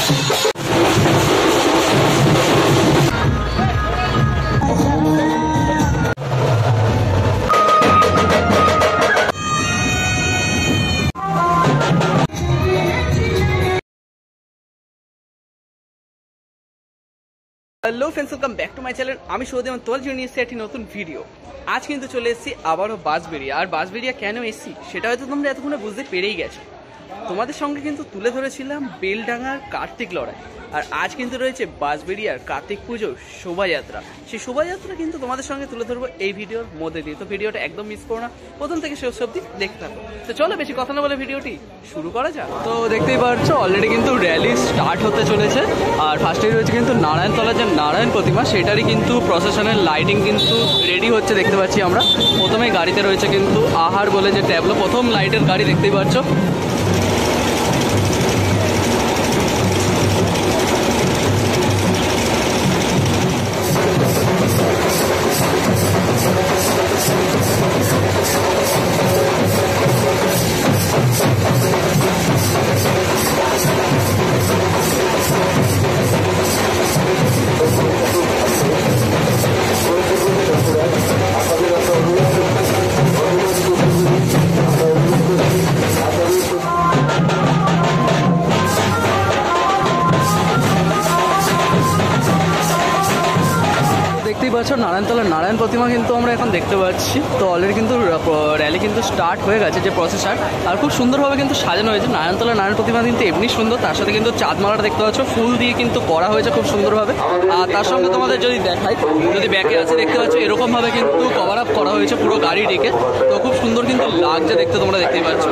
Hello friends, welcome back to my channel. আমি শুভদেব তোমার জন্য নিয়ে এসেছি একটি নতুন ভিডিও। আজ কিন্তু চলে এসেছি আবারও বাঁশবেড়িয়া। আর বাঁশবেড়িয়া কেন এসেছি সেটা হয়তো তোমরা এতক্ষণে বুঝতে পেরেই গেছো। তোমাদের সঙ্গে কিন্তু তুলে ধরেছিলাম বেলডাঙ্গার কার্তিক লড়াই, আর আজ কিন্তু রয়েছে বাঁশবেড়িয়ার কার্তিক পুজোর শোভাযাত্রা। সেই শোভাযাত্রা কিন্তু তোমাদের সঙ্গে তুলে ধরবো এই ভিডিওর মধ্যে দিয়ে। তো ভিডিওটা একদম মিস করো না, প্রথম থেকে শেষ অবধি দেখতে থাকো। তো চলো বেশি কথা না বলে ভিডিওটি শুরু করা যাক। তো দেখতেই পাচ্ছ অলরেডি কিন্তু র্যালি স্টার্ট হতে চলেছে। আর ফার্স্টেই রয়েছে কিন্তু নারায়ণতলার যে নারায়ণ প্রতিমা, সেটারই কিন্তু প্রসেশনের লাইটিং কিন্তু রেডি হচ্ছে দেখতে পাচ্ছি আমরা। প্রথমে গাড়িতে রয়েছে কিন্তু আহার বলে যে ট্যাবলো, প্রথম লাইটের গাড়ি দেখতেই পাচ্ছ। দেখতেই পাচ্ছ নারায়ণতলার নারায়ণ প্রতিমা কিন্তু আমরা এখন দেখতে পাচ্ছি। তো অলরেডি কিন্তু র্যালি কিন্তু স্টার্ট হয়ে গেছে, যে প্রসেসর আর খুব সুন্দরভাবে কিন্তু সাজানো হয়েছে। নারায়ণতলার নারায়ণ প্রতিমা কিন্তু এমনি সুন্দর, তার সাথে কিন্তু চাঁদমালাটা দেখতে পাচ্ছ ফুল দিয়ে কিন্তু করা হয়েছে খুব সুন্দরভাবে। আর তার সঙ্গে তোমাদের যদি দেখাই, যদি ব্যাকে আছে দেখতে পাচ্ছ এরকমভাবে কিন্তু কভার আপ করা হয়েছে পুরো গাড়িটিকে। তো খুব সুন্দর কিন্তু লাগছে দেখতে, তোমরা দেখতেই পাচ্ছ।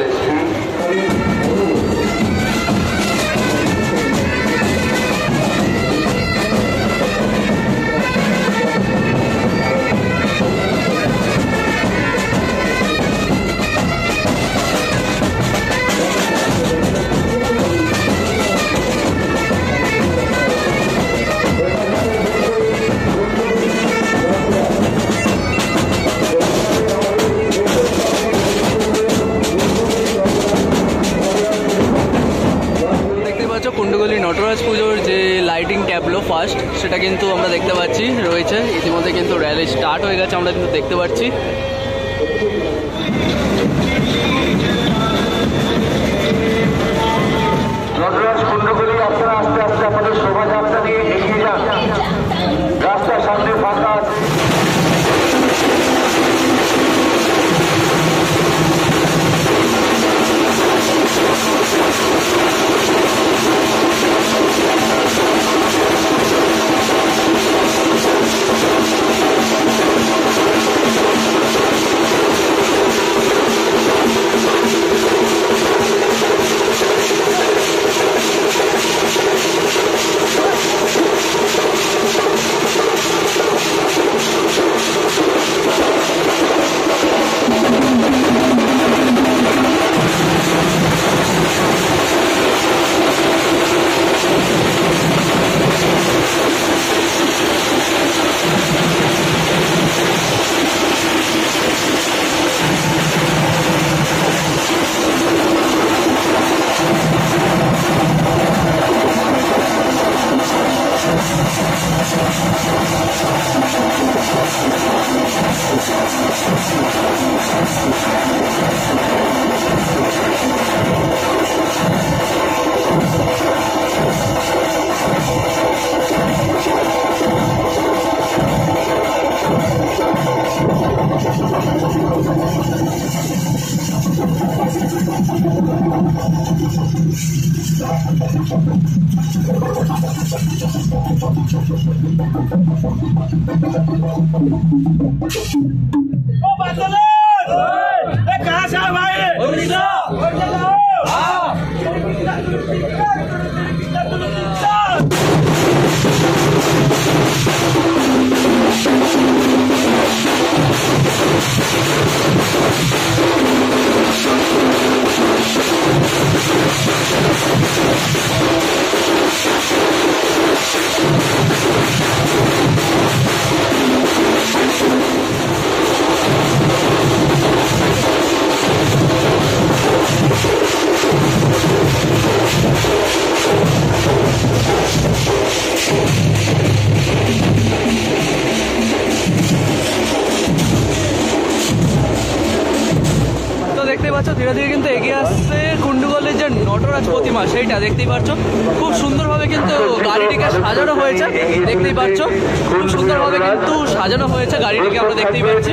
কুণ্ডগলি নটরাজ পুজোর যে লাইটিং ট্যাবলো ফার্স্ট, সেটা কিন্তু আমরা দেখতে পাচ্ছি রয়েছে। ইতিমধ্যে কিন্তু র্যালি স্টার্ট হয়ে গেছে, আমরা কিন্তু দেখতে পাচ্ছি। নটরাজ কুণ্ডগলি আপনারা আস্তে আস্তে আপনাদের শোভাযাত্রা নিয়ে এগিয়ে যান। রাস্তার সামনে ফাঁকা আছে। कहाँ से भाई লিঙ্গরাজ প্রতিমা, সেইটা দেখতেই পাচ্ছ। খুব সুন্দরভাবে কিন্তু গাড়িটিকে সাজানো হয়েছে, দেখতেই পাচ্ছ। খুব সুন্দরভাবে কিন্তু সাজানো হয়েছে গাড়িটিকে, আমরা দেখতেই পাচ্ছি।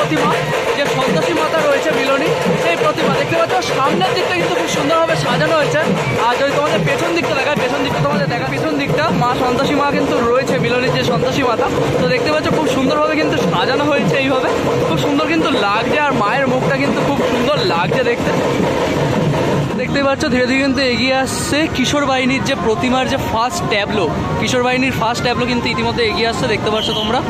প্রতিমা যে সন্তোষী মাতা রয়েছে মিলনী, সেই প্রতিমা দেখতে পাচ্ছ। সামনের দিকটা কিন্তু খুব সুন্দরভাবে সাজানো হয়েছে। আর যদি তোমাদের পেছন দিকটা দেখায়, পেছন দিকটা তোমাদের দেখা, পেছন দিকটা মা সন্তোষী মা কিন্তু রয়েছে, মিলনীর যে সন্তোষী মাতা। তো দেখতে পাচ্ছ খুব সুন্দরভাবে কিন্তু সাজানো হয়েছে এইভাবে, খুব সুন্দর কিন্তু লাগছে। আর মায়ের মুখটা কিন্তু খুব সুন্দর লাগছে দেখতে। দেখতে পাচ্ছ ধীরে ধীরে কিন্তু এগিয়ে আসছে কিশোর বাহিনীর যে প্রতিমার যে ফার্স্ট ট্যাবলো, কিশোর বাহিনীর ফার্স্ট ট্যাবলো কিন্তু ইতিমধ্যে এগিয়ে আসছে, দেখতে পাচ্ছ তোমরা।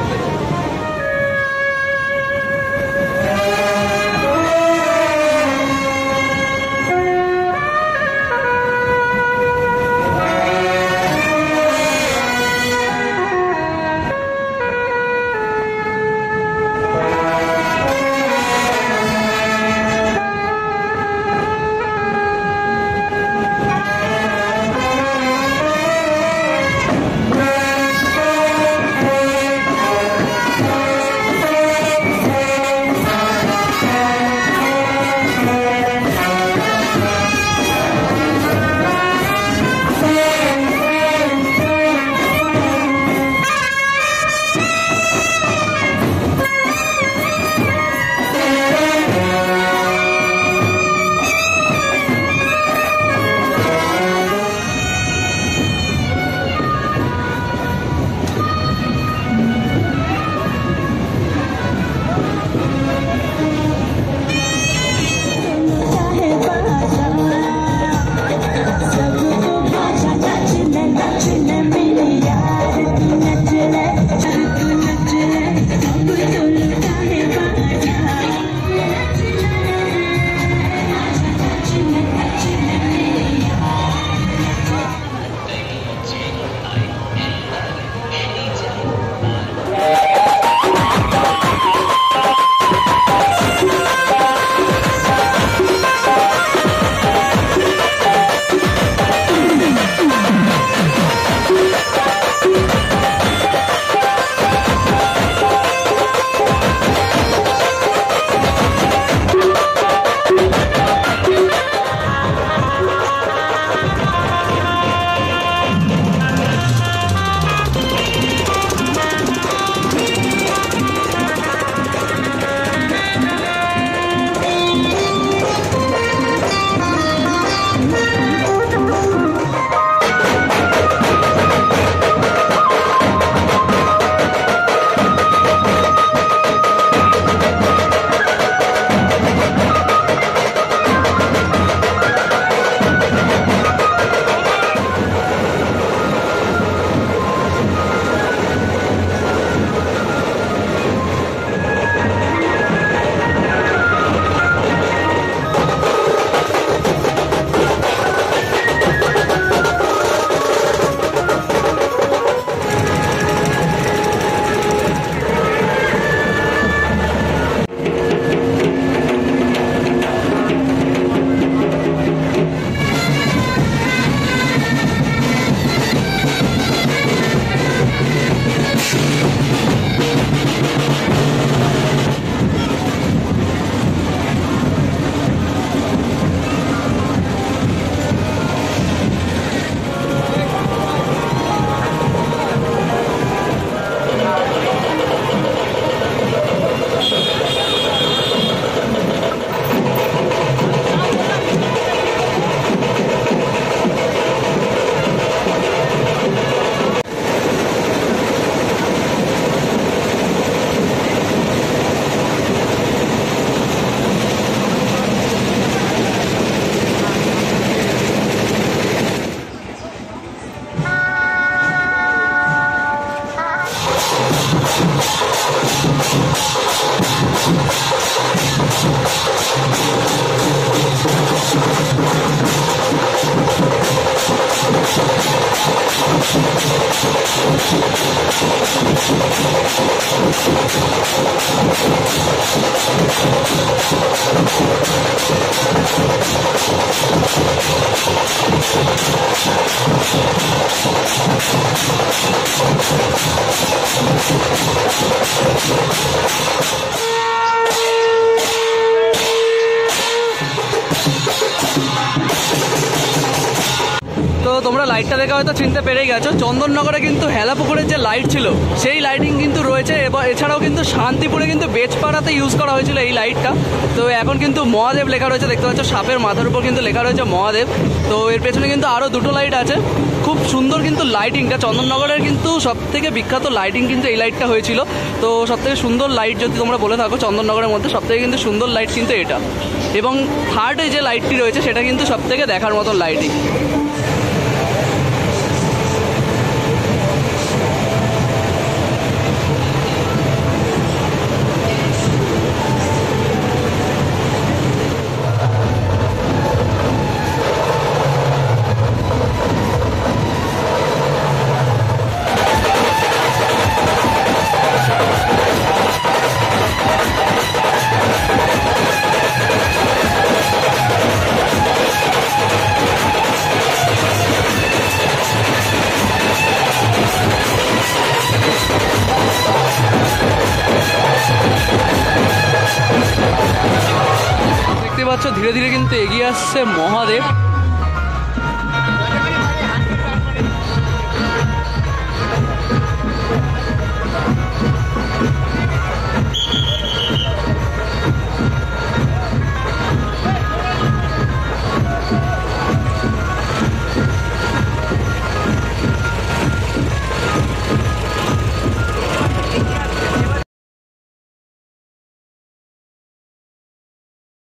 তো তোমরা লাইটটা দেখে হয়তো চিনতে পেরেই গেছো, চন্দননগরে কিন্তু হেলাপুকুরের যে লাইট ছিল সেই লাইটিং কিন্তু রয়েছে, এবং এছাড়াও কিন্তু শান্তিপুরে কিন্তু বেজপাড়াতে ইউজ করা হয়েছিল এই লাইটটা। তো এখন কিন্তু মহাদেব লেখা রয়েছে, দেখতে পাচ্ছ সাপের মাথার উপর কিন্তু লেখা রয়েছে মহাদেব। তো এর পেছনে কিন্তু আরও দুটো লাইট আছে, খুব সুন্দর কিন্তু লাইটিংটা। চন্দননগরের কিন্তু সবথেকে বিখ্যাত লাইটিং কিন্তু এই লাইটটা হয়েছিল। তো সবথেকে সুন্দর লাইট যদি তোমরা বলে থাকো চন্দননগরের মধ্যে সবথেকে কিন্তু সুন্দর লাইট কিন্তু এটা, এবং থার্ডে যে লাইটটি রয়েছে সেটা কিন্তু সবথেকে দেখার মতো লাইটিং। দেখতে পাচ্ছ ধীরে ধীরে কিন্তু এগিয়ে আসছে মহাদেব।